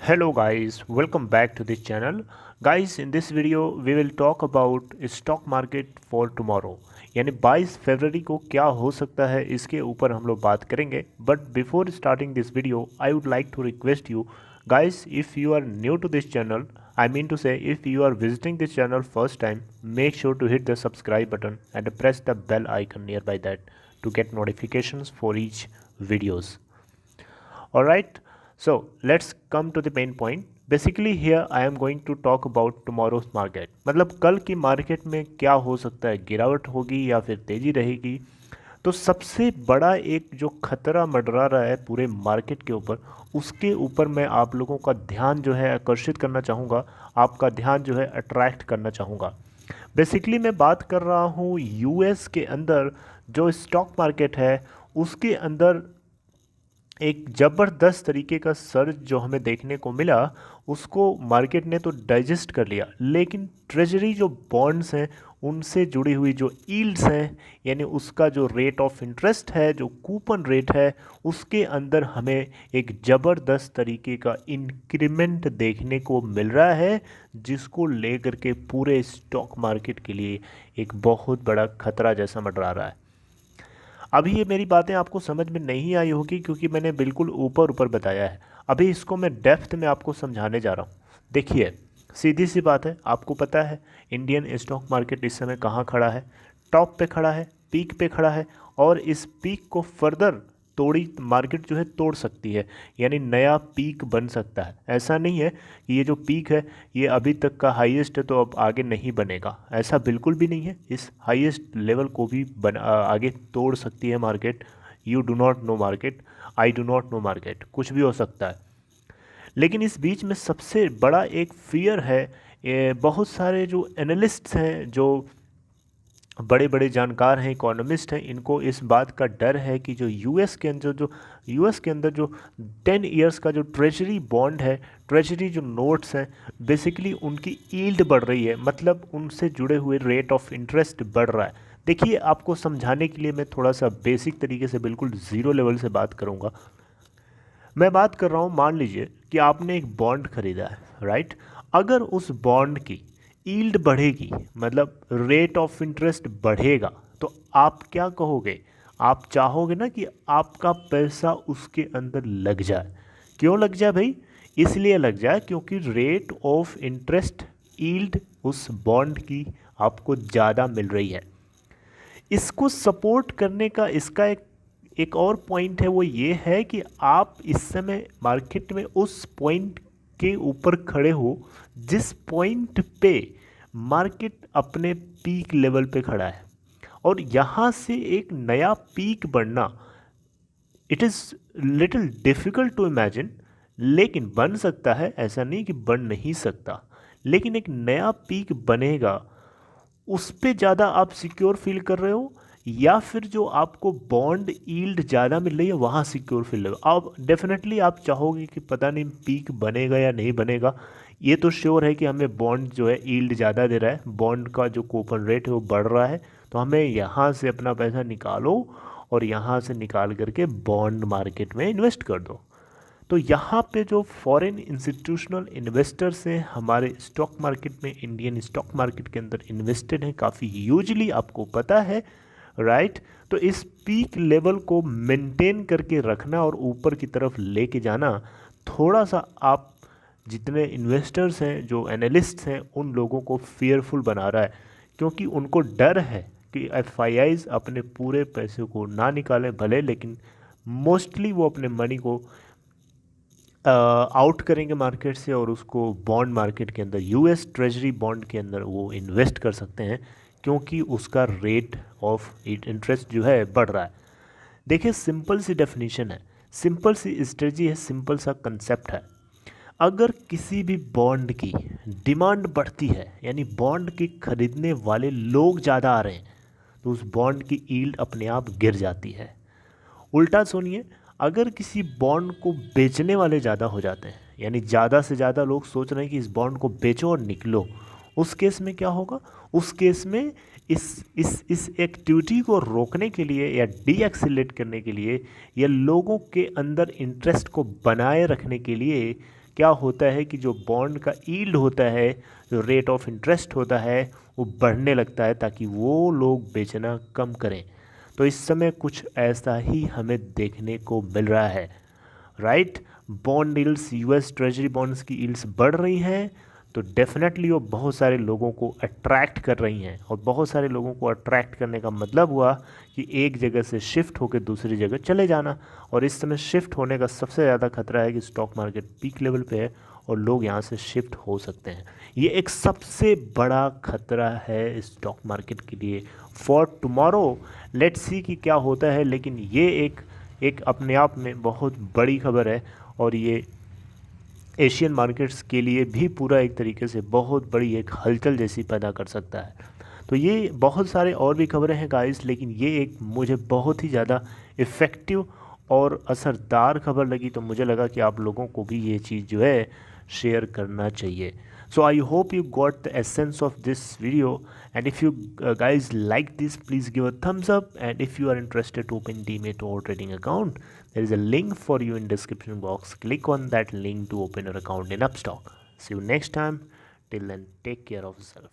Hello guys, welcome back to this channel. Guys, in this video we will talk about stock market for tomorrow. यानी 22 फरवरी को क्या हो सकता है इसके ऊपर हम लोग बात करेंगे. But before starting this video I would like to request you guys, if you are new to this channel, I mean to say if you are visiting this channel first time, make sure to hit the subscribe button and press the bell icon nearby that to get notifications for each videos. Alright, so let's come to the main point. Basically here I am going to talk about tomorrow's market. मतलब कल की market में क्या हो सकता है, गिरावट होगी या फिर तेज़ी रहेगी. तो सबसे बड़ा एक जो खतरा मंडरा रहा है पूरे मार्केट के ऊपर, उसके ऊपर मैं आप लोगों का ध्यान जो है आकर्षित करना चाहूँगा, आपका ध्यान जो है अट्रैक्ट करना चाहूँगा. बेसिकली मैं बात कर रहा हूँ यूएस के अंदर जो स्टॉक मार्केट है उसके अंदर एक ज़बरदस्त तरीके का सर्ज जो हमें देखने को मिला, उसको मार्केट ने तो डाइजेस्ट कर लिया, लेकिन ट्रेजरी जो बॉन्ड्स हैं उनसे जुड़ी हुई जो यील्ड्स हैं, यानी उसका जो रेट ऑफ इंटरेस्ट है, जो कूपन रेट है, उसके अंदर हमें एक ज़बरदस्त तरीके का इंक्रीमेंट देखने को मिल रहा है, जिसको लेकर के पूरे स्टॉक मार्केट के लिए एक बहुत बड़ा खतरा जैसा मंडरा रहा है. अभी ये मेरी बातें आपको समझ में नहीं आई होगी क्योंकि मैंने बिल्कुल ऊपर ऊपर बताया है. अभी इसको मैं डेप्थ में आपको समझाने जा रहा हूँ. देखिए, सीधी सी बात है, आपको पता है इंडियन स्टॉक मार्केट इस समय कहाँ खड़ा है. टॉप पे खड़ा है, पीक पे खड़ा है, और इस पीक को फर्दर तोड़ी मार्केट जो है तोड़ सकती है, यानी नया पीक बन सकता है. ऐसा नहीं है कि ये जो पीक है ये अभी तक का हाईएस्ट है तो अब आगे नहीं बनेगा, ऐसा बिल्कुल भी नहीं है. इस हाईएस्ट लेवल को भी आगे तोड़ सकती है market. You do not know market, I do not know market, कुछ भी हो सकता है. लेकिन इस बीच में सबसे बड़ा एक फियर है, बहुत सारे जो एनालिस्ट्स हैं, जो बड़े बड़े जानकार हैं, इकोनॉमिस्ट हैं, इनको इस बात का डर है कि जो यूएस के अंदर जो 10 इयर्स का जो ट्रेजरी बॉन्ड है, ट्रेजरी जो नोट्स हैं, बेसिकली उनकी यील्ड बढ़ रही है, मतलब उनसे जुड़े हुए रेट ऑफ इंटरेस्ट बढ़ रहा है. देखिए, आपको समझाने के लिए मैं थोड़ा सा बेसिक तरीके से बिल्कुल ज़ीरो लेवल से बात करूँगा. मैं बात कर रहा हूँ, मान लीजिए कि आपने एक बॉन्ड खरीदा है, राइट. अगर उस बॉन्ड की यील्ड बढ़ेगी, मतलब रेट ऑफ इंटरेस्ट बढ़ेगा, तो आप क्या कहोगे? आप चाहोगे ना कि आपका पैसा उसके अंदर लग जाए. क्यों लग जाए भाई? इसलिए लग जाए क्योंकि रेट ऑफ इंटरेस्ट, यील्ड उस बॉन्ड की आपको ज़्यादा मिल रही है. इसको सपोर्ट करने का इसका एक और पॉइंट है, वो ये है कि आप इस समय मार्केट में उस पॉइंट के ऊपर खड़े हो जिस पॉइंट पे मार्केट अपने पीक लेवल पे खड़ा है, और यहाँ से एक नया पीक बनना, it is little difficult to imagine, लेकिन बन सकता है. ऐसा नहीं कि बन नहीं सकता, लेकिन एक नया पीक बनेगा. उस पे ज़्यादा आप सिक्योर फील कर रहे हो, या फिर जो आपको बॉन्ड यील्ड ज़्यादा मिल रही है वहाँ सिक्योर फील रहे हो? अब डेफिनेटली आप चाहोगे कि पता नहीं पीक बनेगा या नहीं बनेगा. ये तो श्योर है कि हमें बॉन्ड जो है यील्ड ज़्यादा दे रहा है, बॉन्ड का जो कूपन रेट है वो बढ़ रहा है, तो हमें यहाँ से अपना पैसा निकालो और यहाँ से निकाल करके बॉन्ड मार्केट में इन्वेस्ट कर दो. तो यहाँ पे जो फॉरेन इंस्टीट्यूशनल इन्वेस्टर्स हैं हमारे स्टॉक मार्केट में, इंडियन स्टॉक मार्केट के अंदर इन्वेस्टेड हैं काफ़ी ह्यूजली, आपको पता है, राइट. तो इस पीक लेवल को मेंटेन करके रखना और ऊपर की तरफ लेके जाना, थोड़ा सा आप जितने इन्वेस्टर्स हैं, जो एनालिस्ट्स हैं, उन लोगों को फियरफुल बना रहा है, क्योंकि उनको डर है कि एफआईआईज अपने पूरे पैसे को ना निकालें भले, लेकिन मोस्टली वो अपने मनी को आउट करेंगे मार्केट से और उसको बॉन्ड मार्केट के अंदर, यूएस ट्रेजरी बॉन्ड के अंदर वो इन्वेस्ट कर सकते हैं, क्योंकि उसका रेट ऑफ इंटरेस्ट जो है बढ़ रहा है. देखिए, सिंपल सी डेफिनेशन है, सिंपल सी स्ट्रेटजी है, सिंपल सा कंसेप्ट है. अगर किसी भी बॉन्ड की डिमांड बढ़ती है, यानी बॉन्ड के खरीदने वाले लोग ज़्यादा आ रहे हैं, तो उस बॉन्ड की यील्ड अपने आप गिर जाती है. उल्टा सुनिए, अगर किसी बॉन्ड को बेचने वाले ज़्यादा हो जाते हैं, यानी ज़्यादा से ज़्यादा लोग सोच रहे हैं कि इस बॉन्ड को बेचो और निकलो, उस केस में क्या होगा? उस केस में इस एक्टिविटी को रोकने के लिए या डीएक्सेलेरेट करने के लिए या लोगों के अंदर इंटरेस्ट को बनाए रखने के लिए क्या होता है कि जो बॉन्ड का यील्ड होता है, जो रेट ऑफ इंटरेस्ट होता है, वो बढ़ने लगता है ताकि वो लोग बेचना कम करें। तो इस समय कुछ ऐसा ही हमें देखने को मिल रहा है, right. Bond yields, US treasury bonds की यील्ड्स बढ़ रही हैं, तो डेफिनेटली वो बहुत सारे लोगों को अट्रैक्ट कर रही हैं। और बहुत सारे लोगों को अट्रैक्ट करने का मतलब हुआ कि एक जगह से शिफ्ट होकर दूसरी जगह चले जाना। और इस समय शिफ्ट होने का सबसे ज़्यादा खतरा है कि स्टॉक मार्केट पीक लेवल पे है और लोग यहाँ से शिफ्ट हो सकते हैं। ये एक सबसे बड़ा खतरा है स्टॉक मार्केट के लिए फॉर टुमारो। लेट्स सी कि क्या होता है, लेकिन ये एक अपने आप में बहुत बड़ी खबर है और ये एशियन मार्केट्स के लिए भी पूरा एक तरीके से बहुत बड़ी एक हलचल जैसी पैदा कर सकता है। तो ये बहुत सारे और भी खबरें हैं गाइस, लेकिन ये एक मुझे बहुत ही ज़्यादा इफ़ेक्टिव और असरदार खबर लगी, तो मुझे लगा कि आप लोगों को भी ये चीज़ जो है शेयर करना चाहिए। So I hope you got the essence of this video, and if you guys like this, please give a thumbs up, and if you are interested to open Demat or trading account, there is a link for you in description box. Click on that link to open your account in Upstock. See you next time. Till then, take care of yourself.